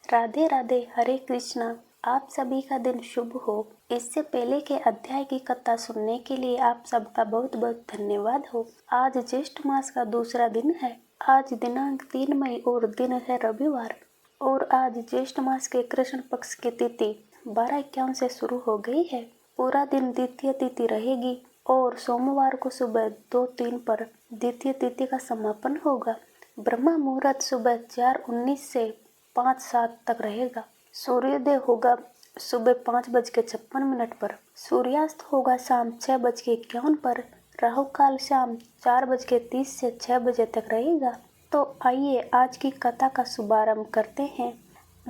राधे राधे, हरे कृष्णा। आप सभी का दिन शुभ हो। इससे पहले के अध्याय की कथा सुनने के लिए आप सबका बहुत बहुत धन्यवाद हो। आज ज्येष्ठ मास का दूसरा दिन है। आज दिनांक 3 मई और दिन है रविवार। और आज ज्येष्ठ मास के कृष्ण पक्ष की तिथि 12:51 से शुरू हो गई है। पूरा दिन द्वितीय तिथि रहेगी और सोमवार को सुबह 2:03 पर द्वितीय तिथि का समापन होगा। ब्रह्म मुहूर्त सुबह 4:19 से 5:07 तक रहेगा। सूर्योदय होगा सुबह 5:56 पर। सूर्यास्त होगा शाम 6:51 पर। राहु काल शाम 4:30 से 6 बजे तक रहेगा। तो आइए आज की कथा का शुभारंभ करते हैं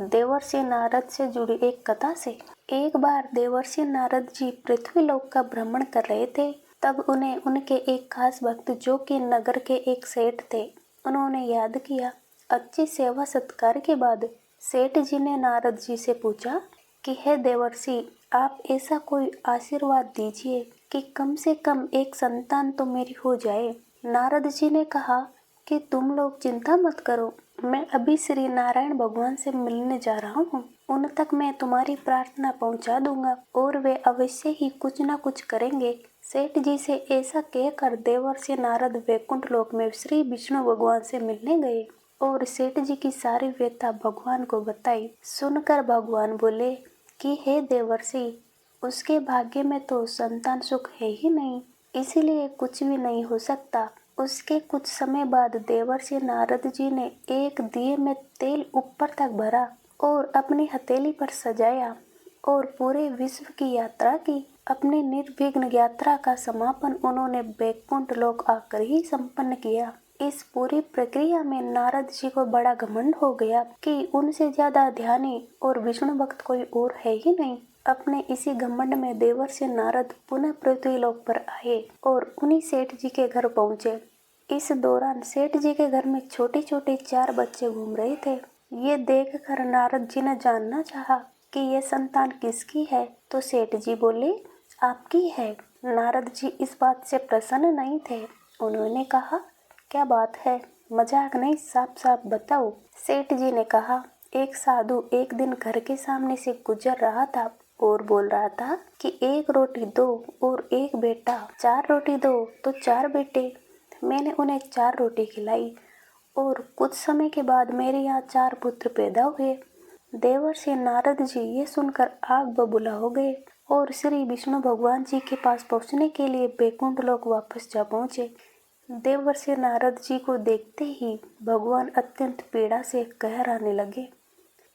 देवर्षि नारद से जुड़ी एक कथा से। एक बार देवर्षि नारद जी पृथ्वीलोक का भ्रमण कर रहे थे। तब उन्हें उनके एक खास भक्त जो कि नगर के एक सेठ थे, उन्होंने याद किया। अच्छी सेवा सत्कार के बाद सेठ जी ने नारद जी से पूछा कि हे देवर्षि, आप ऐसा कोई आशीर्वाद दीजिए कि कम से कम एक संतान तो मेरी हो जाए। नारद जी ने कहा कि तुम लोग चिंता मत करो, मैं अभी श्री नारायण भगवान से मिलने जा रहा हूँ। उन तक मैं तुम्हारी प्रार्थना पहुँचा दूंगा और वे अवश्य ही कुछ न कुछ करेंगे। सेठ जी से ऐसा कहकर देवर्षि नारद वैकुंठ लोक में श्री विष्णु भगवान से मिलने गए और सेठ जी की सारी व्यथा भगवान को बताई। सुनकर भगवान बोले कि हे देवर्षि, उसके भाग्य में तो संतान सुख है ही नहीं, इसीलिए कुछ भी नहीं हो सकता। उसके कुछ समय बाद देवर्षि नारद जी ने एक दिए में तेल ऊपर तक भरा और अपनी हथेली पर सजाया और पूरे विश्व की यात्रा की। अपनी निर्विघ्न यात्रा का समापन उन्होंने वैकुंठ लोक आकर ही संपन्न किया। इस पूरी प्रक्रिया में नारद जी को बड़ा घमंड हो गया कि उनसे ज्यादा ध्यानी और विष्णु भक्त कोई और है ही नहीं। अपने इसी घमंड में देवर्षि नारद पुनः पृथ्वीलोक पर आए और उन्हीं सेठ जी के घर पहुंचे। इस दौरान सेठ जी के घर में छोटे छोटे 4 बच्चे घूम रहे थे। ये देखकर नारद जी ने जानना चाहा कि ये संतान किसकी है, तो सेठ जी बोले, आपकी है। नारद जी इस बात से प्रसन्न नहीं थे। उन्होंने कहा, क्या बात है, मजाक नहीं, साफ साफ बताओ। सेठ जी ने कहा, एक साधु एक दिन घर के सामने से गुजर रहा था और बोल रहा था कि 1 रोटी दो और एक बेटा, 4 रोटी दो तो 4 बेटे। मैंने उन्हें 4 रोटी खिलाई और कुछ समय के बाद मेरे यहाँ 4 पुत्र पैदा हुए। देवर्षि नारद जी ये सुनकर आग बबूला हो गए और श्री विष्णु भगवान जी के पास पहुँचने के लिए वैकुंठ लोक वापस जा पहुँचे। देवर्षि नारद जी को देखते ही भगवान अत्यंत पीड़ा से कहराने लगे।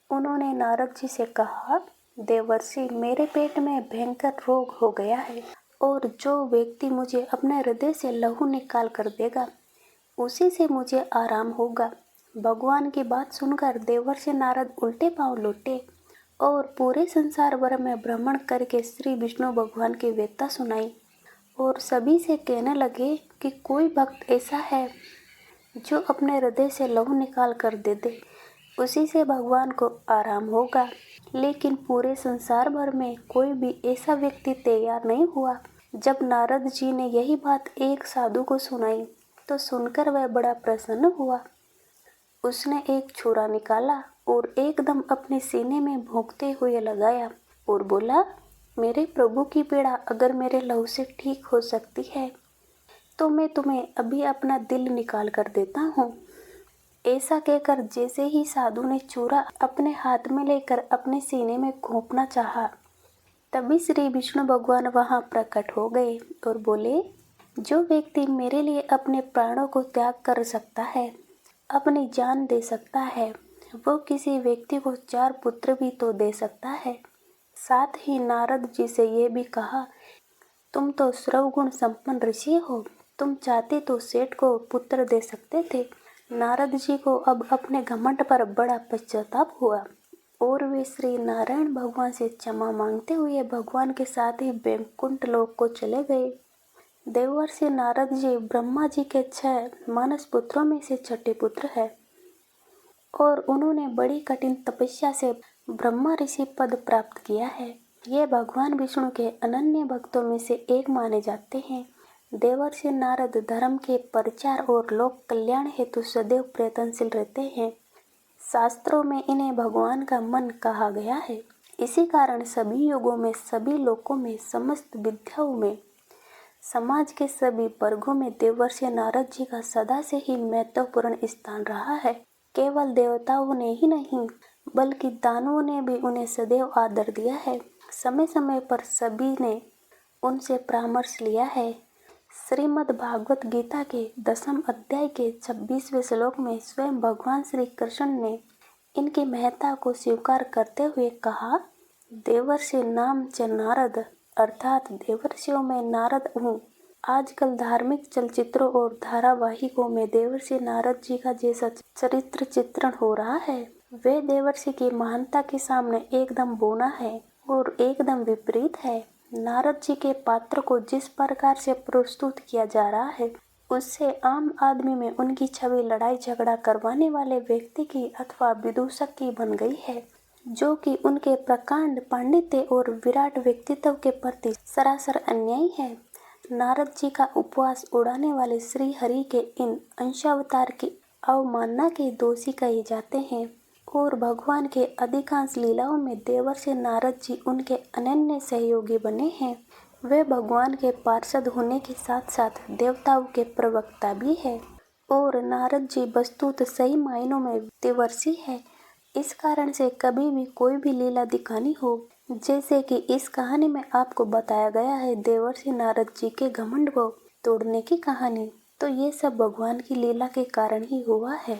उन्होंने नारद जी से कहा, देवर्षि, मेरे पेट में भयंकर रोग हो गया है और जो व्यक्ति मुझे अपने हृदय से लहू निकाल कर देगा उसी से मुझे आराम होगा। भगवान की बात सुनकर देवर्षि नारद उल्टे पांव लौटे और पूरे संसार भर में भ्रमण करके श्री विष्णु भगवान की व्यथा सुनाई और सभी से कहने लगे कि कोई भक्त ऐसा है जो अपने हृदय से लहू निकाल कर दे दे, उसी से भगवान को आराम होगा। लेकिन पूरे संसार भर में कोई भी ऐसा व्यक्ति तैयार नहीं हुआ। जब नारद जी ने यही बात एक साधु को सुनाई तो सुनकर वह बड़ा प्रसन्न हुआ। उसने एक छुरा निकाला और एकदम अपने सीने में भोंकते हुए लगाया और बोला, मेरे प्रभु की पीड़ा अगर मेरे लहू से ठीक हो सकती है तो मैं तुम्हें अभी अपना दिल निकाल कर देता हूँ। ऐसा कहकर जैसे ही साधु ने चूरा अपने हाथ में लेकर अपने सीने में घोंपना चाहा, तभी श्री विष्णु भगवान वहां प्रकट हो गए और बोले, जो व्यक्ति मेरे लिए अपने प्राणों को त्याग कर सकता है, अपनी जान दे सकता है, वो किसी व्यक्ति को 4 पुत्र भी तो दे सकता है। साथ ही नारद जी से ये भी कहा, तुम तो सर्वगुण संपन्न ऋषि हो, तुम चाहते तो सेठ को पुत्र दे सकते थे। नारद जी को अब अपने घमंड पर बड़ा पश्चाताप हुआ और वे श्री नारायण भगवान से क्षमा मांगते हुए भगवान के साथ ही वैकुंठ लोक को चले गए। देवर्षि नारद जी ब्रह्मा जी के 6 मानस पुत्रों में से छठे पुत्र है और उन्होंने बड़ी कठिन तपस्या से ब्रह्मा ऋषि पद प्राप्त किया है। ये भगवान विष्णु के अनन्य भक्तों में से एक माने जाते हैं। देवर्षि नारद धर्म के प्रचार और लोक कल्याण हेतु सदैव प्रयत्नशील रहते हैं। शास्त्रों में इन्हें भगवान का मन कहा गया है। इसी कारण सभी युगों में, सभी लोकों में, समस्त विद्याओं में, समाज के सभी वर्गों में देवर्षि नारद जी का सदा से ही महत्वपूर्ण स्थान रहा है। केवल देवताओं ने ही नहीं बल्कि दानवों ने भी उन्हें सदैव आदर दिया है। समय समय पर सभी ने उनसे परामर्श लिया है। श्रीमद् भागवत गीता के 10वें अध्याय के 26वें श्लोक में स्वयं भगवान श्री कृष्ण ने इनकी महत्ता को स्वीकार करते हुए कहा, देवर्षि नाम च नारद, अर्थात देवर्षियों में नारद हूँ। आजकल धार्मिक चलचित्रों और धारावाहिकों में देवर्षि नारद जी का जैसा चरित्र चित्रण हो रहा है, वे देवर्षि की महानता के सामने एकदम बौना है और एकदम विपरीत है। नारद जी के पात्र को जिस प्रकार से प्रस्तुत किया जा रहा है, उससे आम आदमी में उनकी छवि लड़ाई झगड़ा करवाने वाले व्यक्ति की अथवा विदूषक की बन गई है, जो कि उनके प्रकांड पांडित्य और विराट व्यक्तित्व के प्रति सरासर अन्यायी है। नारद जी का उपवास उड़ाने वाले श्री हरि के इन अंशावतार की अवमानना के दोषी कहे जाते हैं और भगवान के अधिकांश लीलाओं में देवर्षि नारद जी उनके अनन्य सहयोगी बने हैं। वे भगवान के पार्षद होने के साथ साथ देवताओं के प्रवक्ता भी है और नारद जी वस्तुत सही मायनों में देवर्षि है। इस कारण से कभी भी कोई भी लीला दिखानी हो, जैसे कि इस कहानी में आपको बताया गया है देवर्षि नारद जी के घमंड को तोड़ने की कहानी, तो ये सब भगवान की लीला के कारण ही हुआ है।